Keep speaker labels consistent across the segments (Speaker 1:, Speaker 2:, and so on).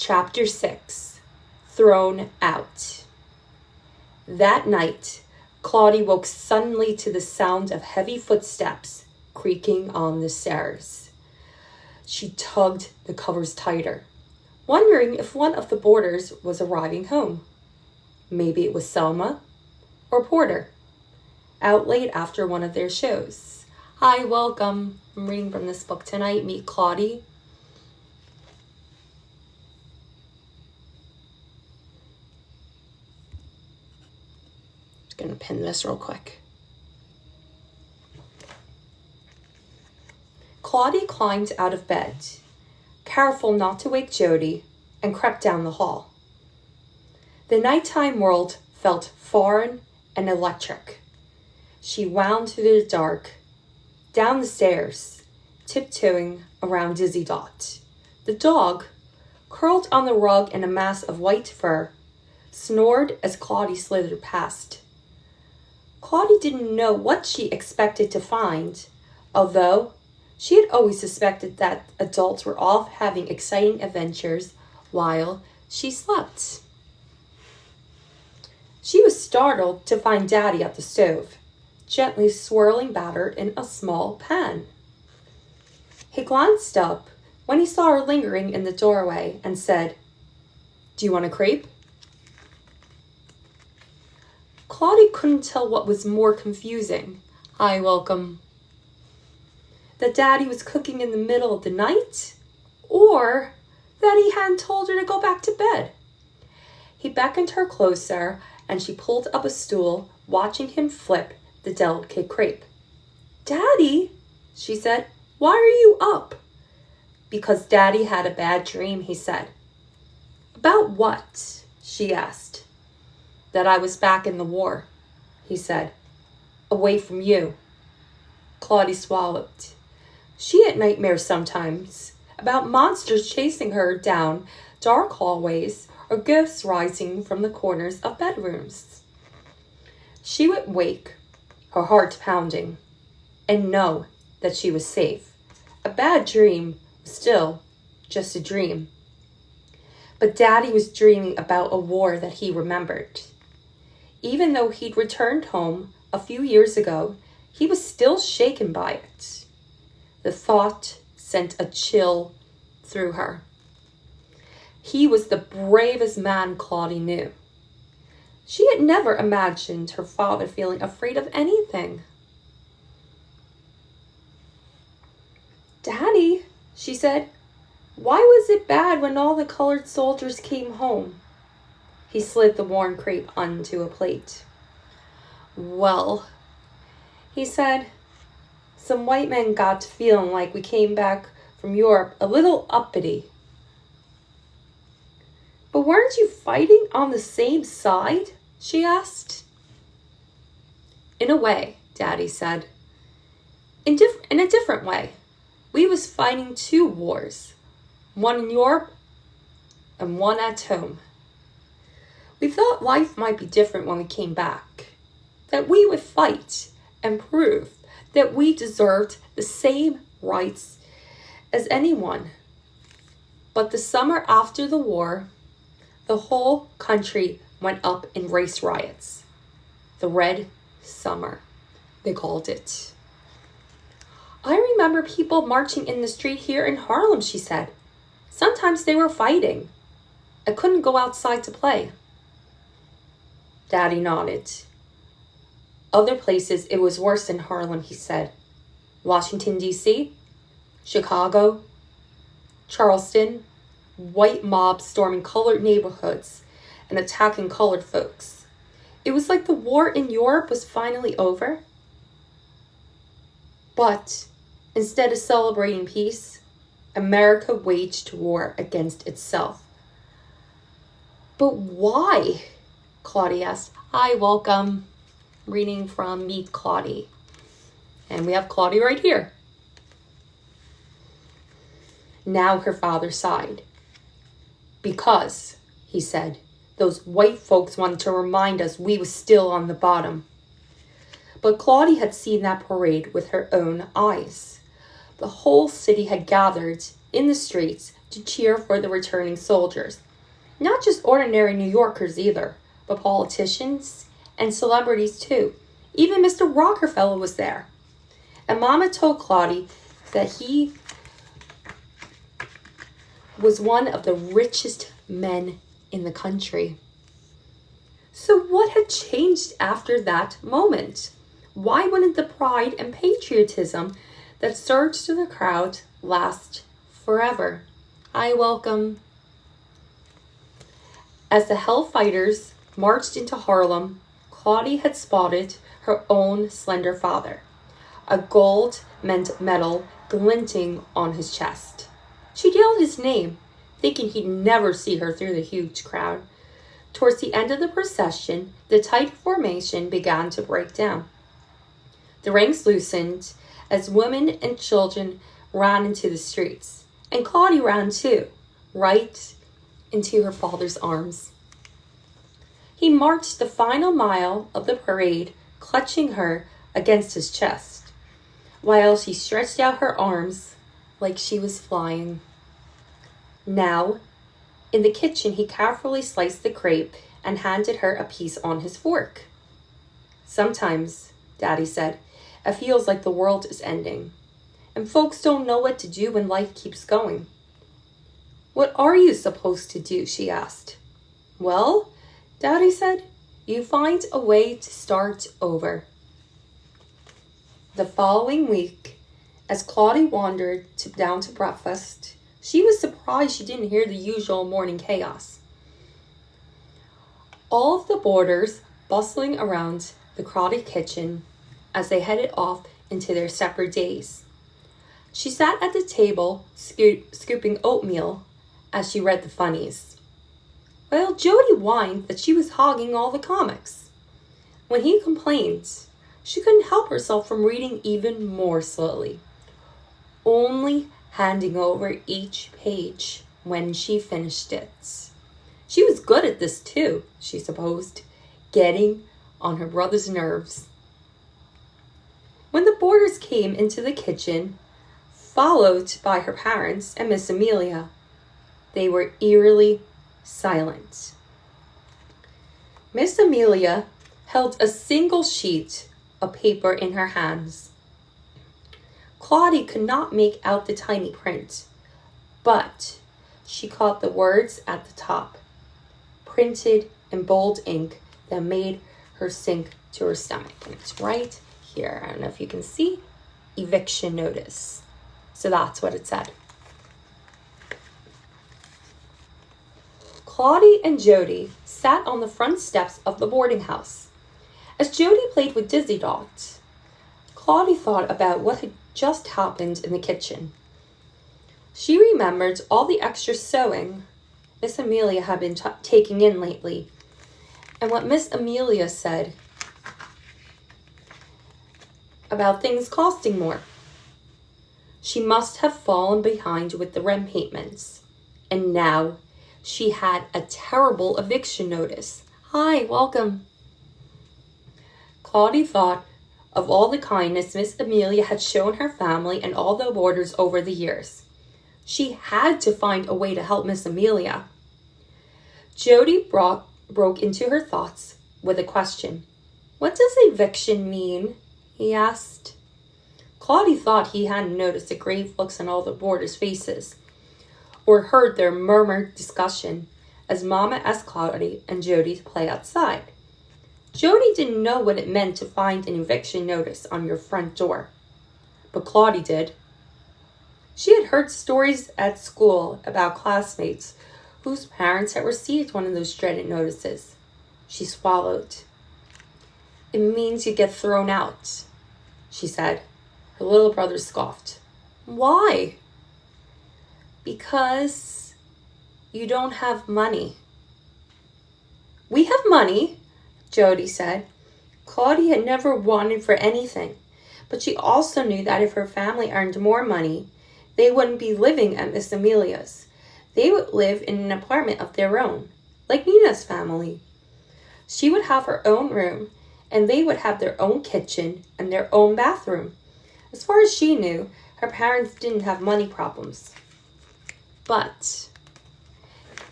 Speaker 1: Chapter 6. Thrown Out. That night, Claudie woke suddenly to the sound of heavy footsteps creaking on the stairs. She tugged the covers tighter, wondering if one of the boarders was arriving home. Maybe it was Selma or Porter, out late after one of their shows. Hi, welcome. I'm reading from this book tonight. Meet Claudie. Just gonna pin this real quick. Claudie climbed out of bed, careful not to wake Jody, and crept down the hall. The nighttime world felt foreign and electric. She wound through the dark, down the stairs, tiptoeing around Dizzy Dot. The dog, curled on the rug in a mass of white fur, snored as Claudie slithered past. Claudie didn't know what she expected to find, although she had always suspected that adults were off having exciting adventures while she slept. She was startled to find Daddy at the stove, gently swirling batter in a small pan. He glanced up when he saw her lingering in the doorway and said, "Do you want a crepe?" Claudie couldn't tell what was more confusing. Hi, welcome. That Daddy was cooking in the middle of the night, or that he hadn't told her to go back to bed. He beckoned her closer, and she pulled up a stool, watching him flip the delicate crepe. "Daddy," she said, "why are you up?" "Because Daddy had a bad dream," he said. "About what?" she asked. "That I was back in the war," he said. "Away from you." Claudie swallowed. She had nightmares sometimes about monsters chasing her down dark hallways or ghosts rising from the corners of bedrooms. She would wake, her heart pounding, and know that she was safe. A bad dream was still just a dream. But Daddy was dreaming about a war that he remembered. Even though he'd returned home a few years ago, he was still shaken by it. The thought sent a chill through her. He was the bravest man Claudie knew. She had never imagined her father feeling afraid of anything. "Daddy," she said, "why was it bad when all the colored soldiers came home?" He slid the warm crepe onto a plate. "Well," he said, "some white men got to feeling like we came back from Europe a little uppity." "But weren't you fighting on the same side?" she asked. "In a way," Daddy said. In a different way. We was fighting two wars, one in Europe and one at home. We thought life might be different when we came back, that we would fight and prove that we deserved the same rights as anyone. But the summer after the war, the whole country went up in race riots. The Red Summer, they called it. "I remember people marching in the street here in Harlem," she said. "Sometimes they were fighting. I couldn't go outside to play." Daddy nodded. "Other places it was worse than Harlem," he said. "Washington, D.C., Chicago, Charleston, white mobs storming colored neighborhoods and attacking colored folks. It was like the war in Europe was finally over. But instead of celebrating peace, America waged war against itself." "But why?" Claudie asked. Hi, welcome. Reading from Meet Claudie. And we have Claudie right here. Now her father sighed. "Because," he said, "those white folks wanted to remind us we was still on the bottom." But Claudie had seen that parade with her own eyes. The whole city had gathered in the streets to cheer for the returning soldiers. Not just ordinary New Yorkers either, but politicians and celebrities too. Even Mr. Rockefeller was there. And Mama told Claudie that he was one of the richest men in the country. So what had changed after that moment? Why wouldn't the pride and patriotism that surged through the crowd last forever? I welcome. As the Hellfighters marched into Harlem, Claudie had spotted her own slender father, a gold medal glinting on his chest. She yelled his name, thinking he'd never see her through the huge crowd. Towards the end of the procession, the tight formation began to break down. The ranks loosened as women and children ran into the streets, and Claudie ran too, right into her father's arms. He marched the final mile of the parade, clutching her against his chest, while she stretched out her arms like she was flying. Now, in the kitchen, he carefully sliced the crepe and handed her a piece on his fork. Sometimes, Daddy said, it feels like the world is ending, and folks don't know what to do when life keeps going. What are you supposed to do? She asked. Well, Daddy said, you find a way to start over. The following week, as Claudie wandered down to breakfast, she was surprised she didn't hear the usual morning chaos. All of the boarders bustling around the crowded kitchen as they headed off into their separate days. She sat at the table, scooping oatmeal as she read the funnies, while Jody whined that she was hogging all the comics. When he complained, she couldn't help herself from reading even more slowly, only handing over each page when she finished it. She was good at this too, she supposed, getting on her brother's nerves. When the boarders came into the kitchen, followed by her parents and Miss Amelia, they were eerily silent. Miss Amelia held a single sheet of paper in her hands. Claudie could not make out the tiny print, but she caught the words at the top, printed in bold ink that made her sink to her stomach. And it's right here. I don't know if you can see. Eviction notice. So that's what it said. Claudie and Jody sat on the front steps of the boarding house. As Jody played with Dizzy Dot, Claudie thought about what had just happened in the kitchen. She remembered all the extra sewing Miss Amelia had been taking in lately, and what Miss Amelia said about things costing more. She must have fallen behind with the rent payments, and now she had a terrible eviction notice. Hi, welcome. Claudie thought of all the kindness Miss Amelia had shown her family and all the boarders over the years. She had to find a way to help Miss Amelia. Jody broke into her thoughts with a question. What does eviction mean? He asked. Claudie thought he hadn't noticed the grave looks on all the boarders' faces, or heard their murmured discussion as Mama asked Claudie and Jody to play outside. Jody didn't know what it meant to find an eviction notice on your front door, but Claudie did. She had heard stories at school about classmates whose parents had received one of those dreaded notices. She swallowed. It means you get thrown out, she said. Her little brother scoffed. Why? Because you don't have money. We have money, Jody said. Claudie had never wanted for anything, but she also knew that if her family earned more money, they wouldn't be living at Miss Amelia's. They would live in an apartment of their own, like Nina's family. She would have her own room, and they would have their own kitchen and their own bathroom. As far as she knew, her parents didn't have money problems. But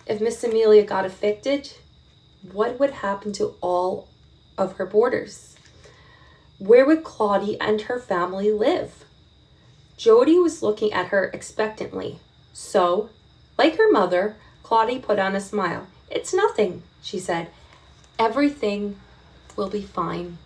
Speaker 1: if Miss Amelia got evicted, what would happen to all of her boarders? Where would Claudie and her family live? Jody was looking at her expectantly. So, like her mother, Claudie put on a smile. "It's nothing," she said. "Everything will be fine."